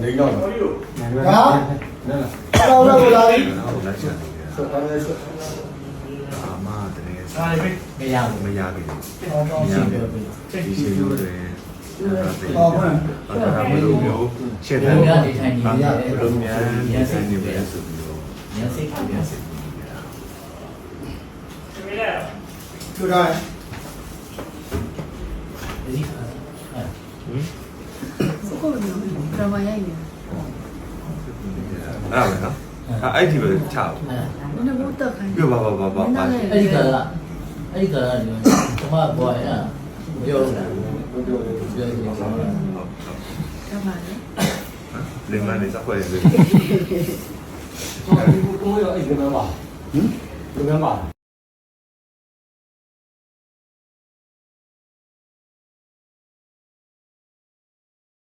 နေတော့ဟာတော့လာပြီအာမတကယ် အားလည်းမရဘူး မရပြီ ရှင်းပြောပြီး ဒီရှင်တို့တွေအဲ့ဒါမလို့မျိုးရှင်းတယ် ဘယ်ကနေထိုင်နေရလဲ ဘလို့များဒီဆိုင်နေပဲဆိုပြီးတော့ ညစိတ်ပြစိတ် ကျူထားတယ် ဒီဟာ စကောလို့ပြောမှာရိုက်နေ အဲ့ဒါပဲနော်အဲ့ဒီပဲချအောင် နည်းနည်းဘုတ်တက်ခိုင်း ပြပါပါ အဲ့ဒီကလာဒီမှာဘောရပြောတာပြောရပါလေ လေမန်နေစခွဲလေ တော့ဒီကိုတော့အဲ့ဒီမှာပါဟင်ဒီမှာပါ